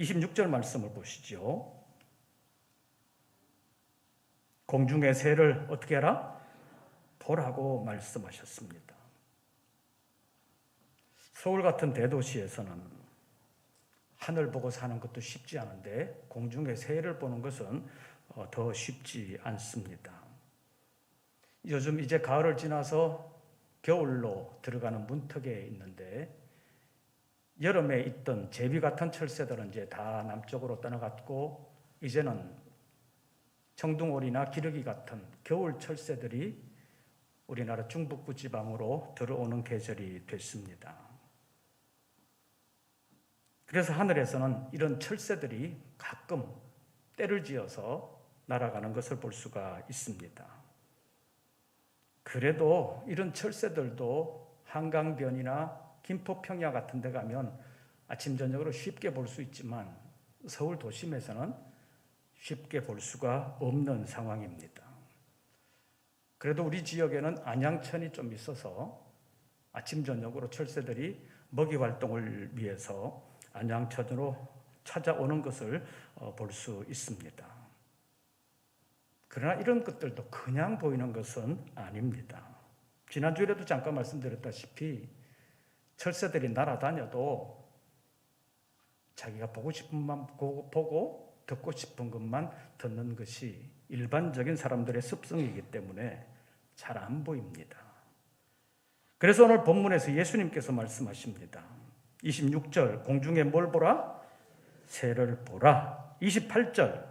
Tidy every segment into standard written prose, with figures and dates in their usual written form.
26절 말씀을 보시죠. 공중의 새를 어떻게 하라? 보라고 말씀하셨습니다. 서울 같은 대도시에서는 하늘 보고 사는 것도 쉽지 않은데 공중의 새를 보는 것은 더 쉽지 않습니다. 요즘 이제 가을을 지나서 겨울로 들어가는 문턱에 있는데 여름에 있던 제비 같은 철새들은 이제 다 남쪽으로 떠나갔고 이제는 청둥오리나 기러기 같은 겨울 철새들이 우리나라 중북부 지방으로 들어오는 계절이 됐습니다. 그래서 하늘에서는 이런 철새들이 가끔 때를 지어서 날아가는 것을 볼 수가 있습니다. 그래도 이런 철새들도 한강변이나 김포평야 같은 데 가면 아침 저녁으로 쉽게 볼 수 있지만 서울 도심에서는 쉽게 볼 수가 없는 상황입니다. 그래도 우리 지역에는 안양천이 좀 있어서 아침 저녁으로 철새들이 먹이 활동을 위해서 안양천으로 찾아오는 것을 볼 수 있습니다. 그러나 이런 것들도 그냥 보이는 것은 아닙니다. 지난주에도 잠깐 말씀드렸다시피 철새들이 날아다녀도 자기가 보고 싶은 것만 보고 듣고 싶은 것만 듣는 것이 일반적인 사람들의 습성이기 때문에 잘 안 보입니다. 그래서 오늘 본문에서 예수님께서 말씀하십니다. 26절 공중에 뭘 보라? 새를 보라. 28절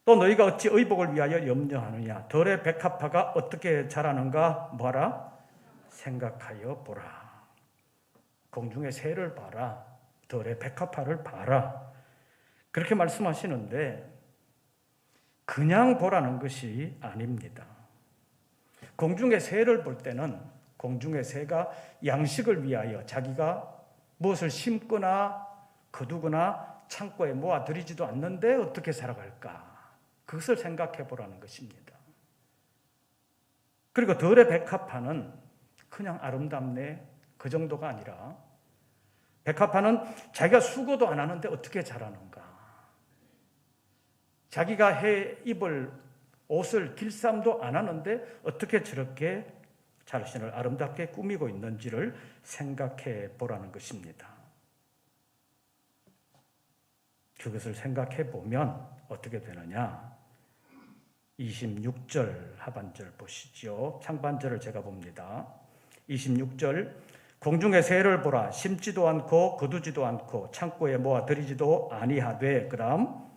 또 너희가 어찌 의복을 위하여 염려하느냐? 들의 백합화가 어떻게 자라는가 뭐하라? 생각하여 보라. 공중의 새를 봐라. 들의 백합화를 봐라. 그렇게 말씀하시는데 그냥 보라는 것이 아닙니다. 공중의 새를 볼 때는 공중의 새가 양식을 위하여 자기가 무엇을 심거나 거두거나 창고에 모아들이지도 않는데 어떻게 살아갈까? 그것을 생각해 보라는 것입니다. 그리고 들의 백합화는 그냥 아름답네 그 정도가 아니라 백합화는 자기가 수고도 안 하는데 어떻게 자라는가? 자기가 해 입을 옷을 길쌈도 안 하는데 어떻게 저렇게 자신을 아름답게 꾸미고 있는지를 생각해 보라는 것입니다. 그것을 생각해 보면 어떻게 되느냐? 26절 하반절 보시죠. 상반절을 제가 봅니다. 26절 공중의 새를 보라. 심지도 않고 거두지도 않고 창고에 모아 들이지도 아니하되 그 다음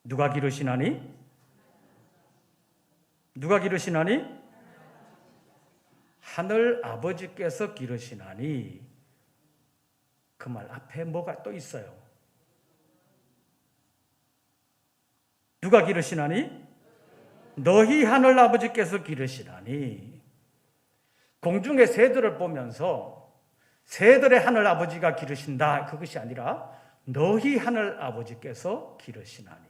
누가 기르시나니? 누가 기르시나니? 하늘 아버지께서 기르시나니. 그 말 앞에 뭐가 또 있어요? 누가 기르시나니? 너희 하늘 아버지께서 기르시나니. 공중의 새들을 보면서 새들의 하늘 아버지가 기르신다 그것이 아니라 너희 하늘 아버지께서 기르시나니.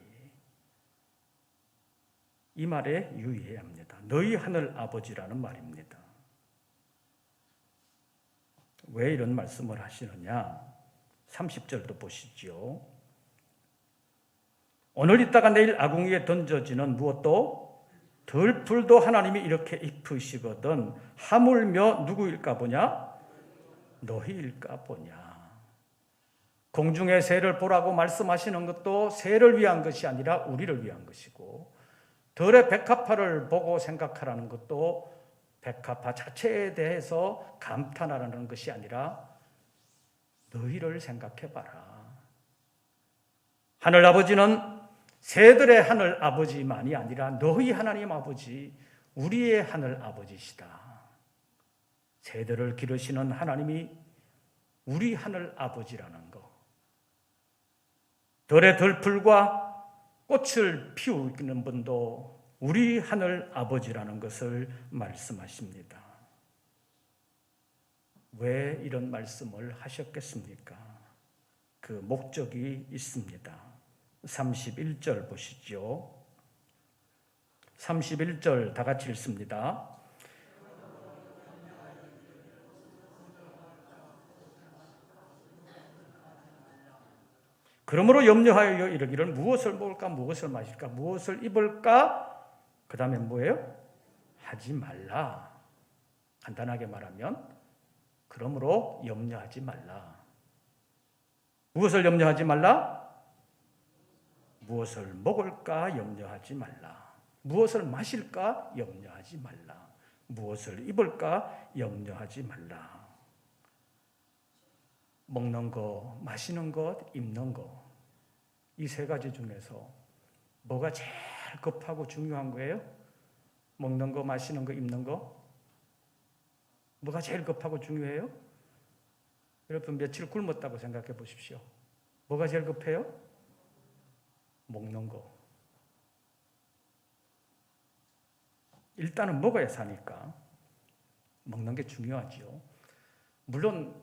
이 말에 유의해야 합니다. 너희 하늘 아버지라는 말입니다. 왜 이런 말씀을 하시느냐? 30절도 보시죠. 오늘 있다가 내일 아궁이에 던져지는 무엇도 들풀도 하나님이 이렇게 입히시거든 하물며 누구일까 보냐? 너희일까 보냐. 공중의 새를 보라고 말씀하시는 것도 새를 위한 것이 아니라 우리를 위한 것이고 들의 백합화를 보고 생각하라는 것도 백합화 자체에 대해서 감탄하라는 것이 아니라 너희를 생각해봐라. 하늘아버지는 새들의 하늘아버지만이 아니라 너희 하나님 아버지, 우리의 하늘아버지시다. 새들을 기르시는 하나님이 우리 하늘아버지라는 것. 들의 들풀과 꽃을 피우는 분도 우리 하늘 아버지라는 것을 말씀하십니다. 왜 이런 말씀을 하셨겠습니까? 그 목적이 있습니다. 31절 보시죠. 31절 다 같이 읽습니다. 그러므로 염려하여 이르기를 무엇을 먹을까 무엇을 마실까 무엇을 입을까 그 다음에 뭐예요? 하지 말라. 간단하게 말하면 그러므로 염려하지 말라. 무엇을 염려하지 말라? 무엇을 먹을까 염려하지 말라. 무엇을 마실까 염려하지 말라. 무엇을 입을까 염려하지 말라. 먹는 것, 마시는 것, 입는 것. 이 세 가지 중에서 뭐가 제일 급하고 중요한 거예요? 먹는 거, 마시는 거, 입는 거? 뭐가 제일 급하고 중요해요? 여러분 며칠 굶었다고 생각해 보십시오. 뭐가 제일 급해요? 먹는 거. 일단은 먹어야 사니까 먹는 게 중요하죠. 물론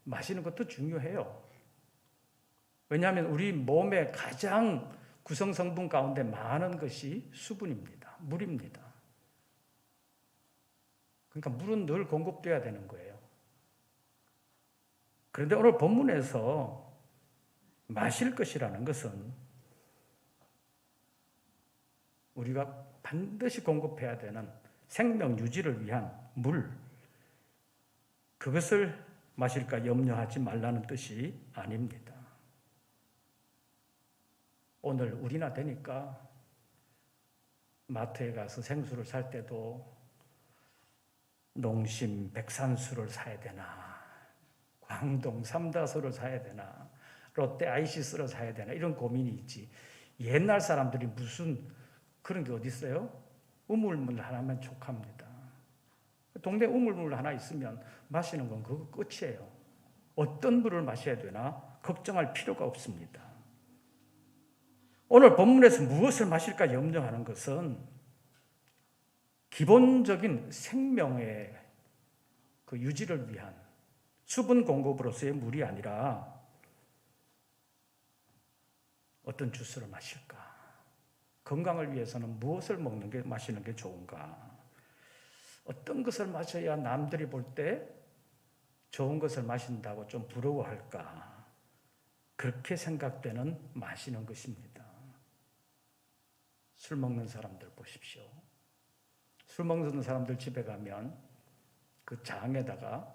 마시는 것도 중요해요. 왜냐하면 우리 몸의 가장 구성 성분 가운데 많은 것이 수분입니다. 물입니다. 그러니까 물은 늘 공급돼야 되는 거예요. 그런데 오늘 본문에서 마실 것이라는 것은 우리가 반드시 공급해야 되는 생명 유지를 위한 물, 그것을 마실까 염려하지 말라는 뜻이 아닙니다. 오늘 우리나 되니까 마트에 가서 생수를 살 때도 농심 백산수를 사야 되나, 광동 삼다수를 사야 되나, 롯데 아이시스를 사야 되나 이런 고민이 있지. 옛날 사람들이 무슨 그런 게 어디 있어요? 우물물 하나면 족합니다. 동네 우물물 하나 있으면 마시는 건 그거 끝이에요. 어떤 물을 마셔야 되나 걱정할 필요가 없습니다. 오늘 본문에서 무엇을 마실까 염려하는 것은 기본적인 생명의 그 유지를 위한 수분 공급으로서의 물이 아니라 어떤 주스를 마실까? 건강을 위해서는 무엇을 먹는 게 마시는 게 좋은가? 어떤 것을 마셔야 남들이 볼 때 좋은 것을 마신다고 좀 부러워할까? 그렇게 생각되는 마시는 것입니다. 술 먹는 사람들 보십시오. 술 먹는 사람들 집에 가면 그 장에다가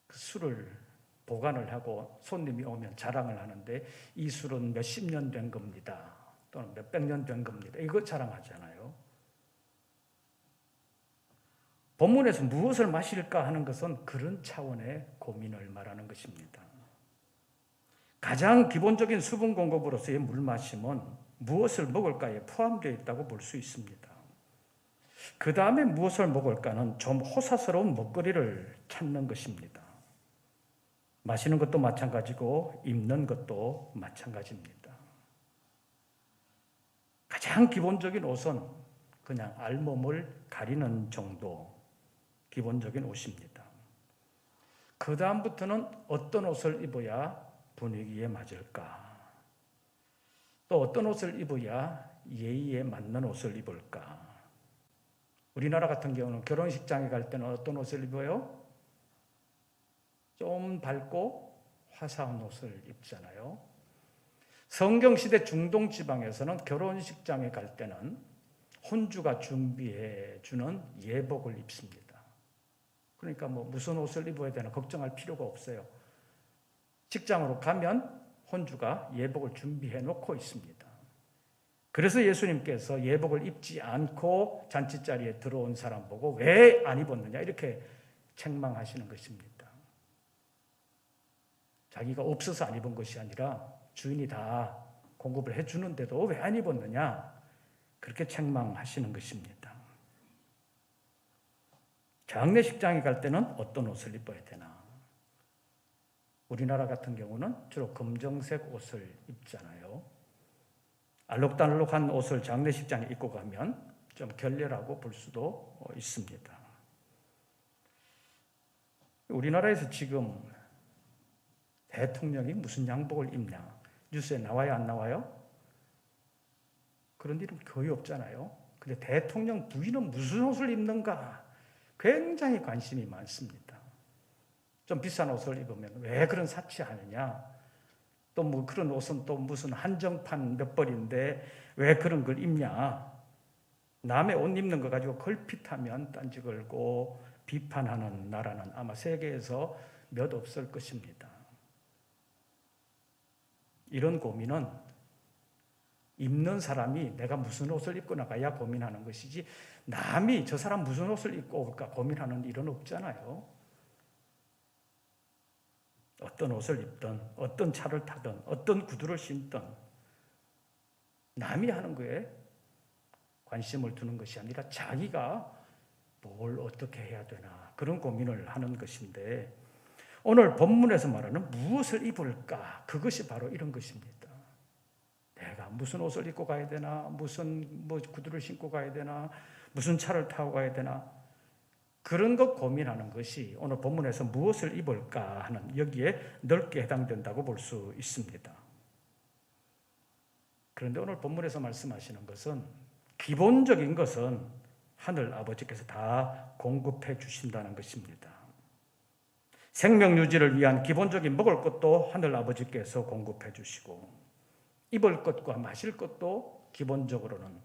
그 술을 보관을 하고 손님이 오면 자랑을 하는데 이 술은 몇십 년 된 겁니다. 또는 몇백 년 된 겁니다. 이거 자랑하잖아요. 본문에서 무엇을 마실까 하는 것은 그런 차원의 고민을 말하는 것입니다. 가장 기본적인 수분 공급으로서의 물 마심은 무엇을 먹을까에 포함되어 있다고 볼 수 있습니다. 그 다음에 무엇을 먹을까는 좀 호사스러운 먹거리를 찾는 것입니다. 마시는 것도 마찬가지고 입는 것도 마찬가지입니다. 가장 기본적인 옷은 그냥 알몸을 가리는 정도 기본적인 옷입니다. 그 다음부터는 어떤 옷을 입어야 분위기에 맞을까? 또 어떤 옷을 입어야 예의에 맞는 옷을 입을까? 우리나라 같은 경우는 결혼식장에 갈 때는 어떤 옷을 입어요? 좀 밝고 화사한 옷을 입잖아요. 성경시대 중동 지방에서는 결혼식장에 갈 때는 혼주가 준비해 주는 예복을 입습니다. 그러니까 무슨 옷을 입어야 되나 걱정할 필요가 없어요. 직장으로 가면 혼주가 예복을 준비해 놓고 있습니다. 그래서 예수님께서 예복을 입지 않고 잔치자리에 들어온 사람 보고 왜 안 입었느냐 이렇게 책망하시는 것입니다. 자기가 없어서 안 입은 것이 아니라 주인이 다 공급을 해주는데도 왜 안 입었느냐 그렇게 책망하시는 것입니다. 장례식장에 갈 때는 어떤 옷을 입어야 되나? 우리나라 같은 경우는 주로 검정색 옷을 입잖아요. 알록달록한 옷을 장례식장에 입고 가면 좀 결례라고 볼 수도 있습니다. 우리나라에서 지금 대통령이 무슨 양복을 입냐? 뉴스에 나와요, 안 나와요? 그런 일은 거의 없잖아요. 근데 대통령 부인은 무슨 옷을 입는가? 굉장히 관심이 많습니다. 좀 비싼 옷을 입으면 왜 그런 사치하느냐? 또 뭐 그런 옷은 또 무슨 한정판 몇 벌인데 왜 그런 걸 입냐? 남의 옷 입는 거 가지고 걸핏하면 딴지 걸고 비판하는 나라는 아마 세계에서 몇 없을 것입니다. 이런 고민은 입는 사람이 내가 무슨 옷을 입고 나가야 고민하는 것이지, 남이 저 사람 무슨 옷을 입고 올까 고민하는 일은 없잖아요. 어떤 옷을 입든 어떤 차를 타든 어떤 구두를 신든 남이 하는 거에 관심을 두는 것이 아니라 자기가 뭘 어떻게 해야 되나 그런 고민을 하는 것인데, 오늘 본문에서 말하는 무엇을 입을까, 그것이 바로 이런 것입니다. 내가 무슨 옷을 입고 가야 되나, 무슨 구두를 신고 가야 되나, 무슨 차를 타고 가야 되나, 그런 것 고민하는 것이 오늘 본문에서 무엇을 입을까 하는 여기에 넓게 해당된다고 볼 수 있습니다. 그런데 오늘 본문에서 말씀하시는 것은 기본적인 것은 하늘 아버지께서 다 공급해 주신다는 것입니다. 생명 유지를 위한 기본적인 먹을 것도 하늘 아버지께서 공급해 주시고, 입을 것과 마실 것도 기본적으로는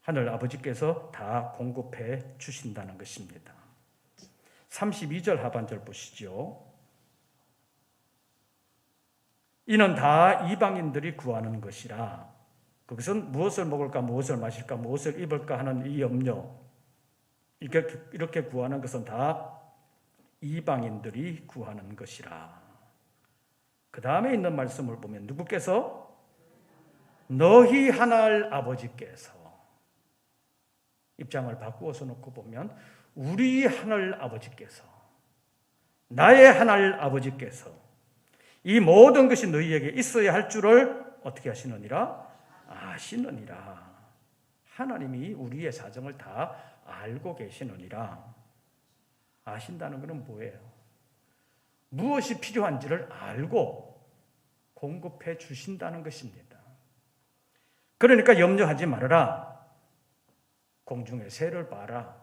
하늘 아버지께서 다 공급해 주신다는 것입니다. 32절 하반절 보시죠. 이는 다 이방인들이 구하는 것이라. 그것은 무엇을 먹을까, 무엇을 마실까, 무엇을 입을까 하는 이 염려, 이렇게 구하는 것은 다 이방인들이 구하는 것이라. 그 다음에 있는 말씀을 보면 누구께서? 너희 하늘 아버지께서. 입장을 바꾸어서 놓고 보면 우리 하늘 아버지께서, 나의 하늘 아버지께서 이 모든 것이 너희에게 있어야 할 줄을 어떻게 하시느니라? 아시느니라. 하나님이 우리의 사정을 다 알고 계시느니라. 아신다는 것은 뭐예요? 무엇이 필요한지를 알고 공급해 주신다는 것입니다. 그러니까 염려하지 말아라. 공중의 새를 봐라.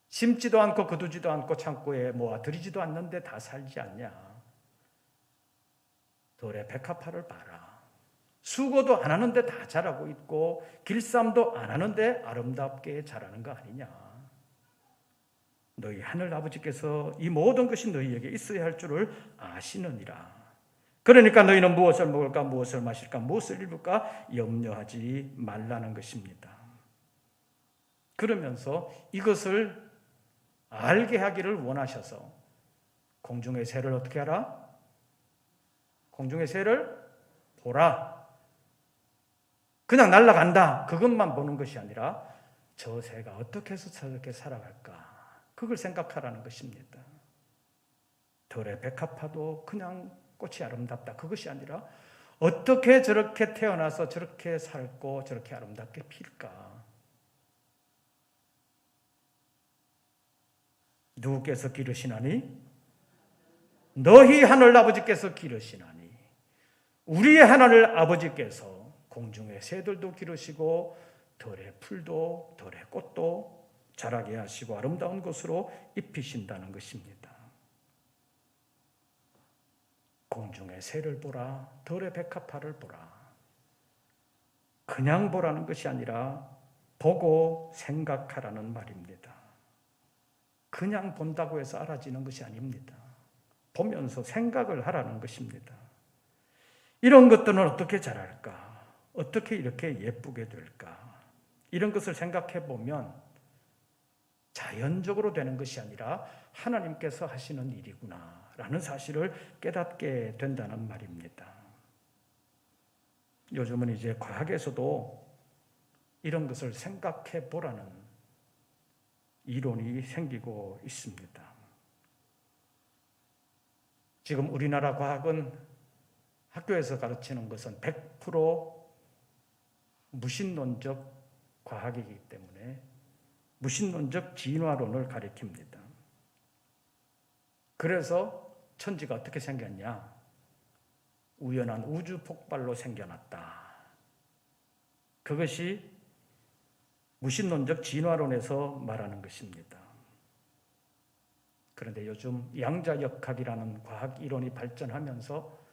심지도 않고 거두지도 않고 창고에 모아 들이지도 않는데 다 살지 않냐. 들의 백합화를 봐라. 수고도 안 하는데 다 자라고 있고 길쌈도 안 하는데 아름답게 자라는 거 아니냐. 너희 하늘 아버지께서 이 모든 것이 너희에게 있어야 할 줄을 아시느니라. 그러니까 너희는 무엇을 먹을까, 무엇을 마실까, 무엇을 입을까 염려하지 말라는 것입니다. 그러면서 이것을 알게 하기를 원하셔서 공중의 새를 어떻게 하라? 공중의 새를 보라. 그냥 날아간다, 그것만 보는 것이 아니라 저 새가 어떻게 해서 저렇게 살아갈까, 그걸 생각하라는 것입니다. 들의 백합화도 그냥 꽃이 아름답다, 그것이 아니라 어떻게 저렇게 태어나서 저렇게 살고 저렇게 아름답게 필까. 누구께서 기르시나니? 너희 하늘 아버지께서 기르시나니. 우리의 하늘 아버지께서 공중의 새들도 기르시고 들의 풀도 들의 꽃도 자라게 하시고 아름다운 것으로 입히신다는 것입니다. 공중의 새를 보라, 들의 백합화를 보라. 그냥 보라는 것이 아니라 보고 생각하라는 말입니다. 그냥 본다고 해서 알아지는 것이 아닙니다. 보면서 생각을 하라는 것입니다. 이런 것들은 어떻게 자랄까? 어떻게 이렇게 예쁘게 될까? 이런 것을 생각해 보면 자연적으로 되는 것이 아니라 하나님께서 하시는 일이구나라는 사실을 깨닫게 된다는 말입니다. 요즘은 이제 과학에서도 이런 것을 생각해 보라는 이론이 생기고 있습니다. 지금 우리나라 과학은 학교에서 가르치는 것은 100% 무신론적 과학이기 때문에 무신론적 진화론을 가리킵니다. 그래서 천지가 어떻게 생겼냐? 우연한 우주 폭발로 생겨났다. 그것이 무신론적 진화론에서 말하는 것입니다. 그런데 요즘 양자역학이라는 과학 이론이 발전하면서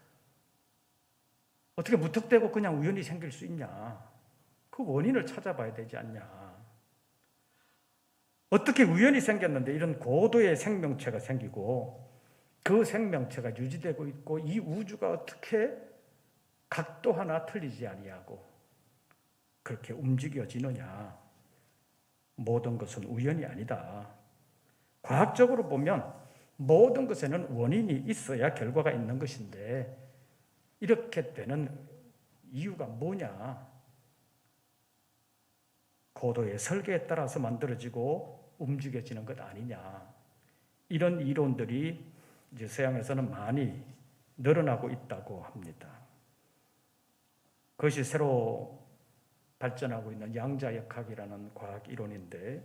어떻게 무턱대고 그냥 우연히 생길 수 있냐? 그 원인을 찾아봐야 되지 않냐? 어떻게 우연히 생겼는데 이런 고도의 생명체가 생기고 그 생명체가 유지되고 있고 이 우주가 어떻게 각도 하나 틀리지 아니하고 그렇게 움직여지느냐? 모든 것은 우연이 아니다. 과학적으로 보면 모든 것에는 원인이 있어야 결과가 있는 것인데 이렇게 되는 이유가 뭐냐? 고도의 설계에 따라서 만들어지고 움직여지는 것 아니냐? 이런 이론들이 이제 서양에서는 많이 늘어나고 있다고 합니다. 그것이 새로 발전하고 있는 양자역학이라는 과학 이론인데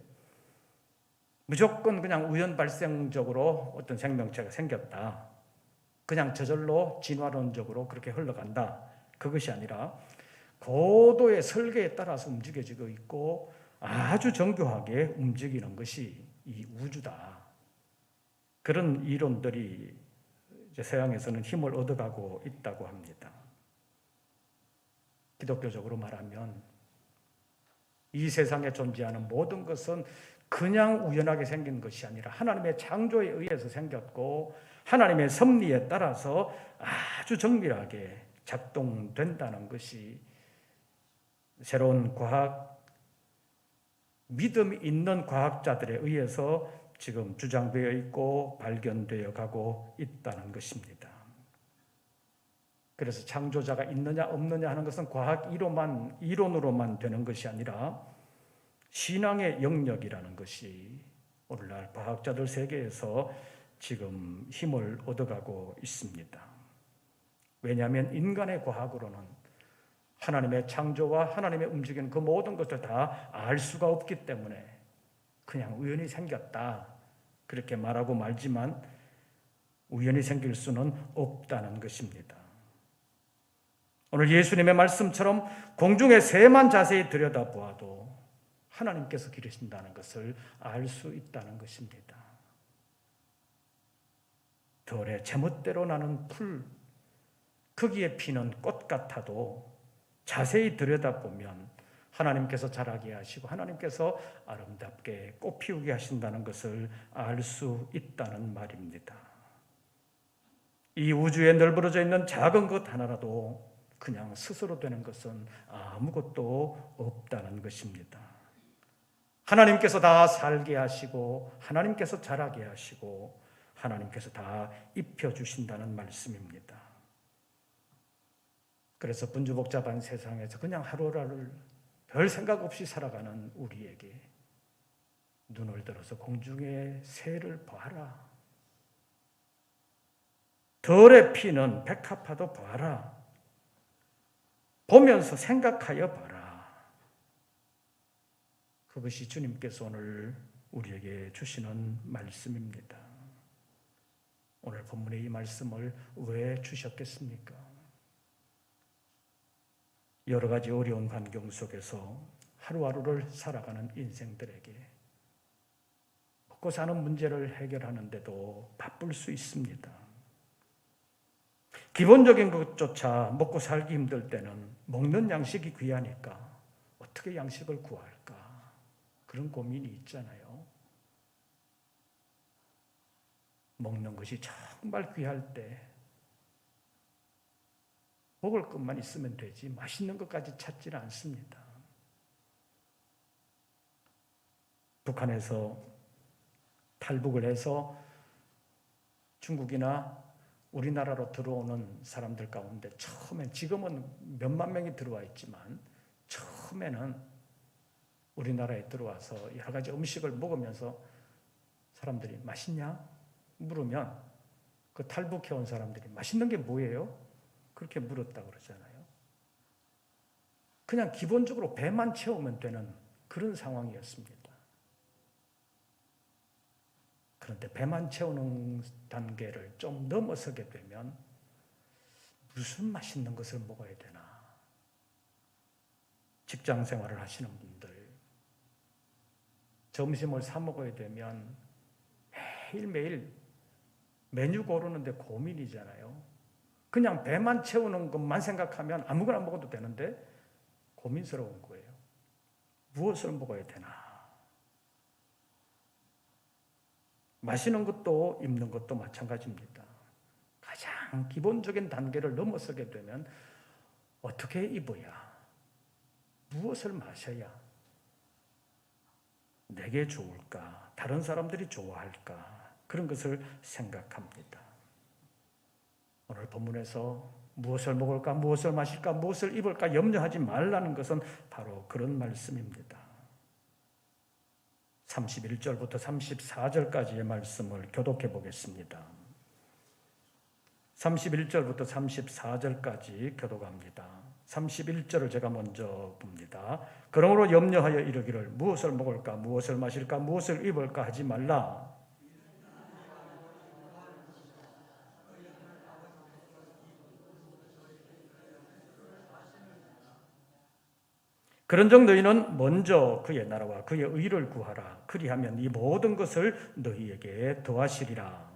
무조건 그냥 우연 발생적으로 어떤 생명체가 생겼다. 그냥 저절로 진화론적으로 그렇게 흘러간다. 그것이 아니라 고도의 설계에 따라서 움직여지고 있고 아주 정교하게 움직이는 것이 이 우주다. 그런 이론들이 이제 서양에서는 힘을 얻어가고 있다고 합니다. 기독교적으로 말하면 이 세상에 존재하는 모든 것은 그냥 우연하게 생긴 것이 아니라 하나님의 창조에 의해서 생겼고 하나님의 섭리에 따라서 아주 정밀하게 작동된다는 것이 새로운 과학, 믿음이 있는 과학자들에 의해서 지금 주장되어 있고 발견되어 가고 있다는 것입니다. 그래서 창조자가 있느냐 없느냐 하는 것은 과학 이론으로만 되는 것이 아니라 신앙의 영역이라는 것이 오늘날 과학자들 세계에서 지금 힘을 얻어가고 있습니다. 왜냐하면 인간의 과학으로는 하나님의 창조와 하나님의 움직이는 그 모든 것을 다 알 수가 없기 때문에 그냥 우연히 생겼다 그렇게 말하고 말지만 우연히 생길 수는 없다는 것입니다. 오늘 예수님의 말씀처럼 공중의 새만 자세히 들여다보아도 하나님께서 기르신다는 것을 알 수 있다는 것입니다. 들에 제멋대로 나는 풀, 거기에 피는 꽃 같아도 자세히 들여다보면 하나님께서 자라게 하시고 하나님께서 아름답게 꽃 피우게 하신다는 것을 알 수 있다는 말입니다. 이 우주에 널브러져 있는 작은 것 하나라도 그냥 스스로 되는 것은 아무것도 없다는 것입니다. 하나님께서 다 살게 하시고 하나님께서 자라게 하시고 하나님께서 다 입혀주신다는 말씀입니다. 그래서 분주복잡한 세상에서 그냥 하루하루를 별 생각 없이 살아가는 우리에게 눈을 들어서 공중의 새를 봐라. 덜에 피는 백합화도 봐라. 보면서 생각하여 봐라. 그것이 주님께서 오늘 우리에게 주시는 말씀입니다. 오늘 본문의 이 말씀을 왜 주셨겠습니까? 여러 가지 어려운 환경 속에서 하루하루를 살아가는 인생들에게 먹고 사는 문제를 해결하는데도 바쁠 수 있습니다. 기본적인 것조차 먹고 살기 힘들 때는 먹는 양식이 귀하니까 어떻게 양식을 구할까? 그런 고민이 있잖아요. 먹는 것이 정말 귀할 때 먹을 것만 있으면 되지 맛있는 것까지 찾지는 않습니다. 북한에서 탈북을 해서 중국이나 우리나라로 들어오는 사람들 가운데 처음엔 지금은 몇만 명이 들어와 있지만 처음에는 우리나라에 들어와서 여러 가지 음식을 먹으면서 사람들이 맛있냐? 물으면 그 탈북해온 사람들이 맛있는 게 뭐예요? 그렇게 물었다고 그러잖아요. 그냥 기본적으로 배만 채우면 되는 그런 상황이었습니다. 그런데 배만 채우는 단계를 좀 넘어서게 되면 무슨 맛있는 것을 먹어야 되나? 직장 생활을 하시는 분들, 점심을 사 먹어야 되면 매일매일 메뉴 고르는데 고민이잖아요. 그냥 배만 채우는 것만 생각하면 아무거나 먹어도 되는데 고민스러운 거예요. 무엇을 먹어야 되나? 마시는 것도 입는 것도 마찬가지입니다. 가장 기본적인 단계를 넘어서게 되면 어떻게 입어야, 무엇을 마셔야 내게 좋을까, 다른 사람들이 좋아할까, 그런 것을 생각합니다. 오늘 본문에서 무엇을 먹을까, 무엇을 마실까, 무엇을 입을까 염려하지 말라는 것은 바로 그런 말씀입니다. 31절부터 34절까지의 말씀을 교독해 보겠습니다. 31절부터 34절까지 교독합니다. 31절을 제가 먼저 봅니다. 그러므로 염려하여 이르기를 무엇을 먹을까, 무엇을 마실까, 무엇을 입을까 하지 말라. 그런즉 너희는 먼저 그의 나라와 그의 의를 구하라. 그리하면 이 모든 것을 너희에게 더하시리라.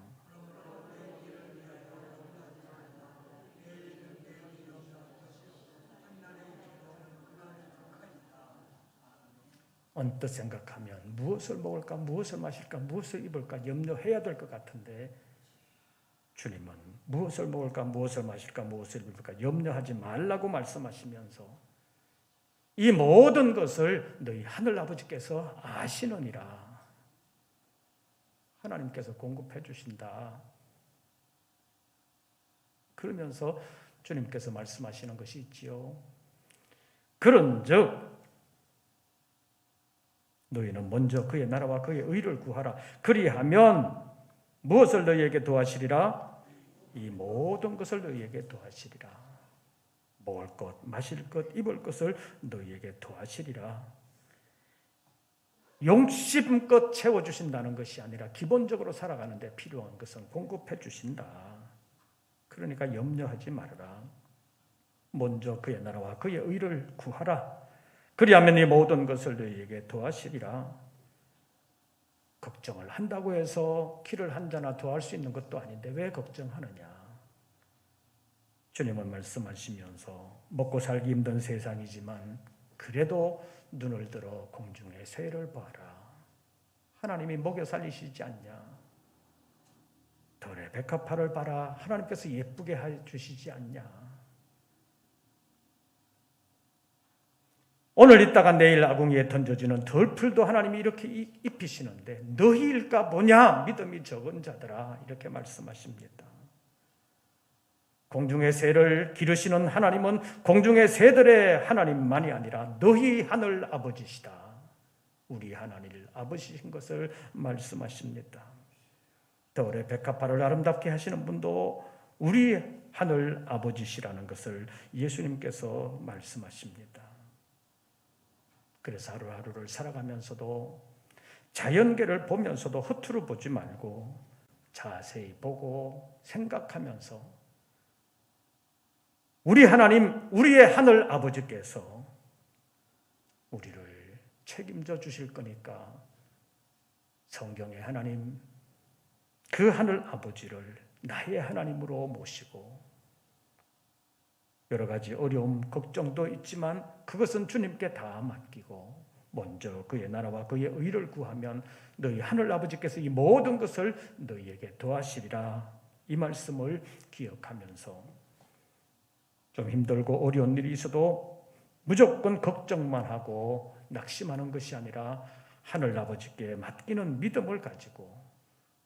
언뜻 생각하면 무엇을 먹을까, 무엇을 마실까, 무엇을 입을까 염려해야 될 것 같은데 주님은 무엇을 먹을까, 무엇을 마실까, 무엇을 입을까 염려하지 말라고 말씀하시면서 이 모든 것을 너희 하늘 아버지께서 아시느니라. 하나님께서 공급해 주신다. 그러면서 주님께서 말씀하시는 것이 있지요. 그런즉 너희는 먼저 그의 나라와 그의 의를 구하라. 그리하면 무엇을 너희에게 더하시리라? 이 모든 것을 너희에게 더하시리라. 먹을 것, 마실 것, 입을 것을 너희에게 더하시리라. 용심껏 채워주신다는 것이 아니라 기본적으로 살아가는 데 필요한 것은 공급해 주신다. 그러니까 염려하지 말아라. 먼저 그의 나라와 그의 의를 구하라. 그리하면 이 모든 것을 너희에게 더하시리라. 걱정을 한다고 해서 키를 한 자나 더할 수 있는 것도 아닌데 왜 걱정하느냐? 주님은 말씀하시면서 먹고 살기 힘든 세상이지만 그래도 눈을 들어 공중의 새를 봐라. 하나님이 먹여 살리시지 않냐? 들의 백합화를 봐라. 하나님께서 예쁘게 해주시지 않냐? 오늘 있다가 내일 아궁이에 던져지는 덜풀도 하나님이 이렇게 입히시는데 너희일까 보냐? 믿음이 적은 자들아. 이렇게 말씀하십니다. 공중의 새를 기르시는 하나님은 공중의 새들의 하나님만이 아니라 너희 하늘 아버지시다. 우리 하나님 아버지신 것을 말씀하십니다. 더울의 백합화를 아름답게 하시는 분도 우리 하늘 아버지시라는 것을 예수님께서 말씀하십니다. 그래서 하루하루를 살아가면서도 자연계를 보면서도 허투루 보지 말고 자세히 보고 생각하면서 우리 하나님, 우리의 하늘 아버지께서 우리를 책임져 주실 거니까 성경의 하나님, 그 하늘 아버지를 나의 하나님으로 모시고 여러 가지 어려움, 걱정도 있지만 그것은 주님께 다 맡기고 먼저 그의 나라와 그의 의를 구하면 너희 하늘 아버지께서 이 모든 것을 너희에게 더하시리라. 이 말씀을 기억하면서 좀 힘들고 어려운 일이 있어도 무조건 걱정만 하고 낙심하는 것이 아니라 하늘 아버지께 맡기는 믿음을 가지고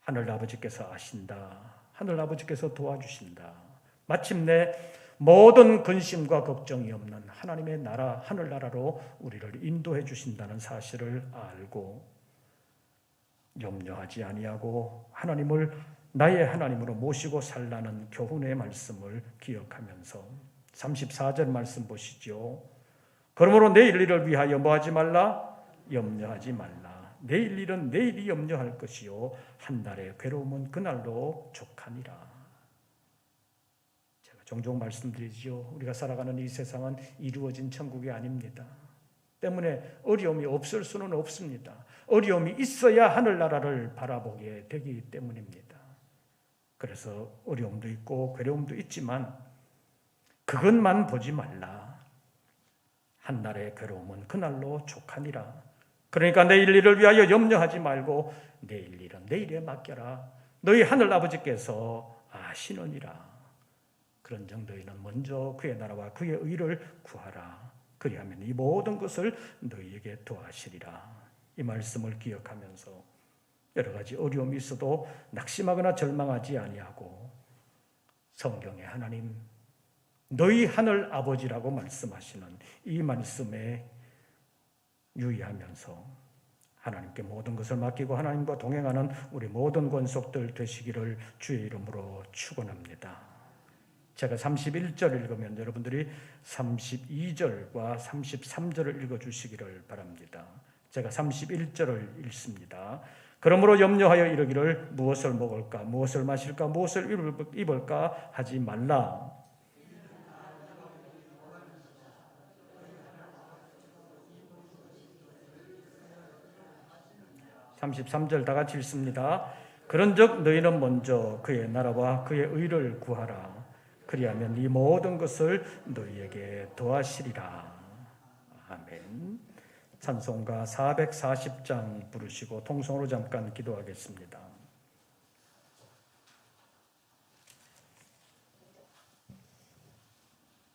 하늘 아버지께서 아신다. 하늘 아버지께서 도와주신다. 마침내 모든 근심과 걱정이 없는 하나님의 나라, 하늘나라로 우리를 인도해 주신다는 사실을 알고 염려하지 아니하고 하나님을 나의 하나님으로 모시고 살라는 교훈의 말씀을 기억하면서 34절 말씀 보시죠. 그러므로 내일 일을 위하여 뭐하지 말라? 염려하지 말라. 내일 일은 내일이 염려할 것이요 한 달의 괴로움은 그날로 족하니라. 제가 종종 말씀드리지요. 우리가 살아가는 이 세상은 이루어진 천국이 아닙니다. 때문에 어려움이 없을 수는 없습니다. 어려움이 있어야 하늘나라를 바라보게 되기 때문입니다. 그래서 어려움도 있고 괴로움도 있지만 그것만 보지 말라. 한날의 괴로움은 그날로 족하니라. 그러니까 내일 일을 위하여 염려하지 말고 내일 일은 내일에 맡겨라. 너희 하늘 아버지께서 아시느니라. 그런 정도에는 먼저 그의 나라와 그의 의를 구하라. 그리하면 이 모든 것을 너희에게 더하시리라. 이 말씀을 기억하면서 여러 가지 어려움이 있어도 낙심하거나 절망하지 아니하고 성경에 하나님 너희 하늘 아버지라고 말씀하시는 이 말씀에 유의하면서 하나님께 모든 것을 맡기고 하나님과 동행하는 우리 모든 권속들 되시기를 주의 이름으로 축원합니다. 제가 31절 읽으면 여러분들이 32절과 33절을 읽어주시기를 바랍니다. 제가 31절을 읽습니다. 그러므로 염려하여 이르기를 무엇을 먹을까 무엇을 마실까 무엇을 입을까 하지 말라. 33절 다 같이 읽습니다. 그런즉 너희는 먼저 그의 나라와 그의 의를 구하라. 그리하면 이 모든 것을 너희에게 더하시리라. 아멘. 찬송가 440장 부르시고 통성으로 잠깐 기도하겠습니다.